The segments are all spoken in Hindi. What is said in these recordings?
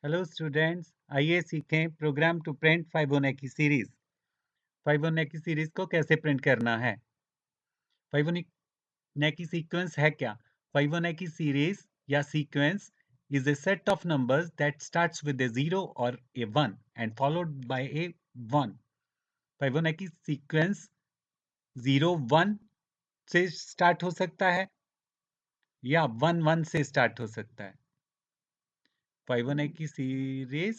हेलो स्टूडेंट्स, आइए सीखें program to print Fibonacci series. Fibonacci series को कैसे प्रिंट करना है। फाइबोनाची सीक्वेंस है क्या? फाइबोनाची सीरीज या sequence is a set of numbers that starts with a 0 or a 1 and followed by a 1. फाइबोनाची sequence 0 1 से स्टार्ट हो सकता है या 1 1 से स्टार्ट हो सकता है। फाइबोनाची सीरीज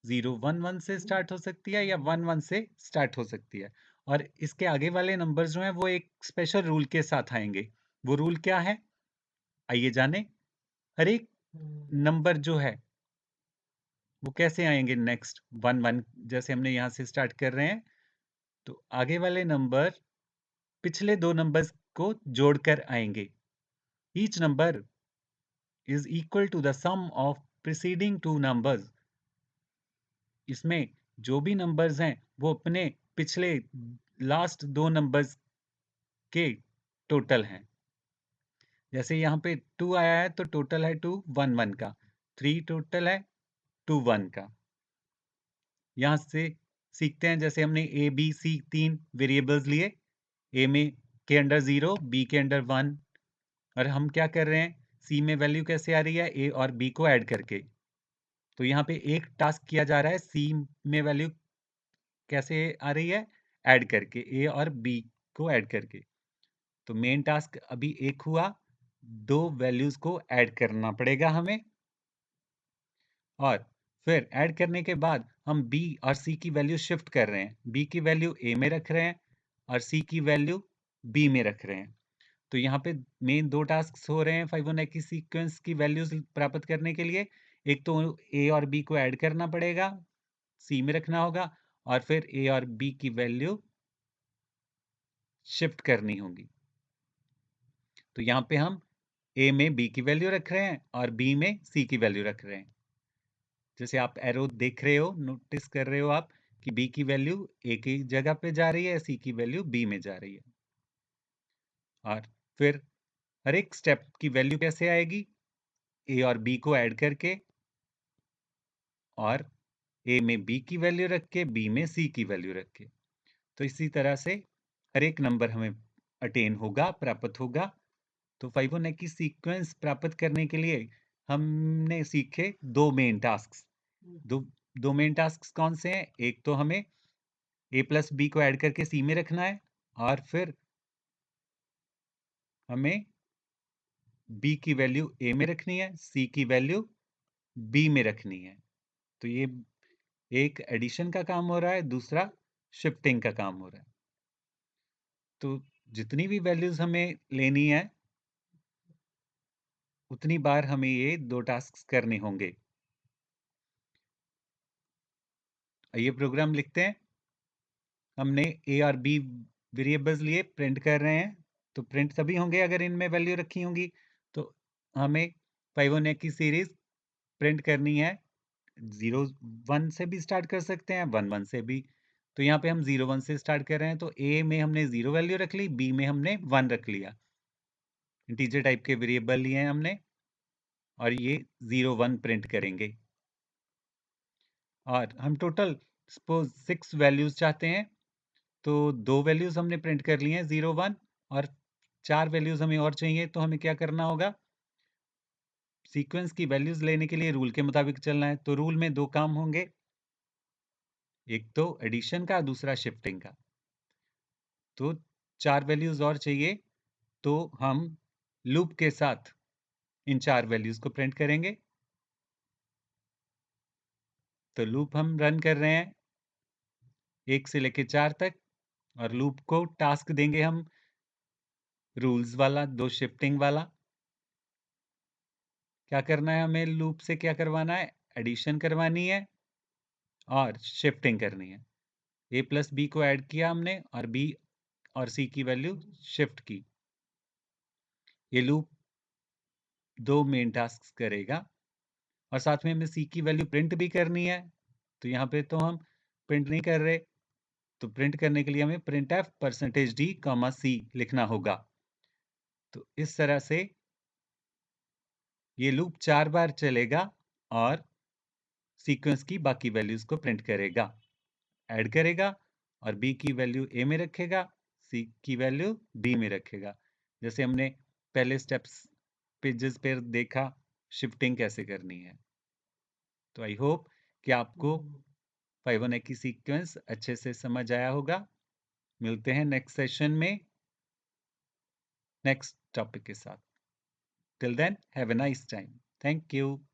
0 1 1 से स्टार्ट हो सकती है या 1 1 से स्टार्ट हो सकती है, और इसके आगे वाले नंबर जो हैं वो एक स्पेशल रूल के साथ आएंगे। वो रूल क्या है, आइए जाने। हर एक नंबर जो है वो कैसे आएंगे नेक्स्ट 1 1, जैसे हमने यहाँ से स्टार्ट कर रहे हैं तो आगे वाले नंबर पिछले दो नंबर्स को जोड़कर आएंगे। Each number is equal to the sum of preceding two numbers. इसमें जो भी नंबर्स हैं वो अपने पिछले लास्ट दो नंबर्स के टोटल हैं। जैसे यहाँ पे 2 आया है तो टोटल है 2 1 1 का, 3 टोटल है 2 1 का। यहाँ से सीखते हैं, जैसे हमने ए बी सी तीन वेरिएबल्स लिए, ए में के अंडर 0, बी के अंडर 1, और हम क्या कर रहे हैं, सी में वैल्यू कैसे आ रही है, ए और बी को ऐड करके। तो यहाँ पे एक टास्क किया जा रहा है, सी में वैल्यू कैसे आ रही है, ऐड करके, ए और बी को ऐड करके। तो मेन टास्क अभी एक हुआ, दो वैल्यूज को ऐड करना पड़ेगा हमें, और फिर ऐड करने के बाद हम बी और सी की वैल्यू शिफ्ट कर रहे हैं। बी की वैल्यू ए में रख रहे हैं और सी की वैल्यू बी में रख रहे हैं। तो यहाँ पे मेन दो टास्क हो रहे हैं फाइबोनाची सीक्वेंस की वैल्यूज प्राप्त करने के लिए। एक तो ए और बी को ऐड करना पड़ेगा, सी में रखना होगा, और फिर ए और बी की वैल्यू शिफ्ट करनी होगी। तो यहाँ पे हम ए में बी की वैल्यू रख रहे हैं और बी में सी की वैल्यू रख रहे हैं। जैसे आप एरो देख रहे हो, नोटिस कर रहे हो आप कि बी की वैल्यू ए की जगह पे जा रही है, सी की वैल्यू बी में जा रही है। और फिर हर एक स्टेप की वैल्यू कैसे आएगी, ए और बी को ऐड करके, और ए में बी की वैल्यू रख के, बी में सी की वैल्यू रख के। तो इसी तरह से हर एक नंबर हमें अटेन होगा, प्राप्त होगा। तो फाइबोनाची सीक्वेंस प्राप्त करने के लिए हमने सीखे दो मेन टास्क। दो दो मेन टास्क कौन से हैं, एक तो हमें ए प्लस बी को ऐड करके सी में रखना है, और फिर हमें बी की वैल्यू ए में रखनी है, सी की वैल्यू बी में रखनी है। तो ये एक एडिशन का काम हो रहा है, दूसरा शिफ्टिंग का काम हो रहा है। तो जितनी भी वैल्यूज हमें लेनी है उतनी बार हमें ये दो टास्क करने होंगे। ये प्रोग्राम लिखते हैं। हमने ए और बी वेरिएबल्स लिए, प्रिंट कर रहे हैं, तो प्रिंट तभी होंगे अगर इनमें वैल्यू रखी होंगी। तो हमें फाइबोनाची सीरीज प्रिंट करनी है। 0 1 से भी स्टार्ट कर सकते हैं, 1 1 से भी। तो यहाँ पे हम 0 1 से स्टार्ट कर रहे हैं, तो ए में हमने 0 वैल्यू रख ली, बी में हमने 1 रख लिया। इंटीजर टाइप के वेरिएबल लिए हैं हमने, और ये 0 1 प्रिंट करेंगे। और हम टोटल सपोज 6 वैल्यूज चाहते हैं, तो दो वैल्यूज हमने प्रिंट कर ली हैं 0 1, और 4 वैल्यूज हमें और चाहिए। तो हमें क्या करना होगा, सीक्वेंस की वैल्यूज लेने के लिए रूल के मुताबिक चलना है। तो रूल में दो काम होंगे, एक तो एडिशन का, दूसरा शिफ्टिंग का। तो 4 वैल्यूज और चाहिए, तो हम लूप के साथ इन 4 वैल्यूज को प्रिंट करेंगे। तो लूप हम रन कर रहे हैं 1 से लेके 4 तक, और लूप को टास्क देंगे हम रूल्स वाला, दो शिफ्टिंग वाला। क्या करना है हमें, लूप से क्या करवाना है, एडिशन करवानी है और शिफ्टिंग करनी है। ए प्लस बी को ऐड किया हमने, और बी और सी की वैल्यू शिफ्ट की। ये लूप दो मेन टास्क करेगा, और साथ में हमें सी की वैल्यू प्रिंट भी करनी है। तो यहाँ पे तो हम प्रिंट नहीं कर रहे, तो प्रिंट करने के लिए हमें प्रिंट एफ %d, सी लिखना होगा। तो इस तरह से ये लूप 4 बार चलेगा, और सीक्वेंस की बाकी वैल्यूज को प्रिंट करेगा, ऐड करेगा और बी की वैल्यू ए में रखेगा, सी की वैल्यू बी में रखेगा। जैसे हमने पहले स्टेप्स पेजेस पर देखा शिफ्टिंग कैसे करनी है। तो आई होप कि आपको फाइबोनाची सीक्वेंस अच्छे से समझ आया होगा। मिलते हैं नेक्स्ट सेशन में नेक्स्ट टॉपिक के साथ। Till then have a nice time. Thank you.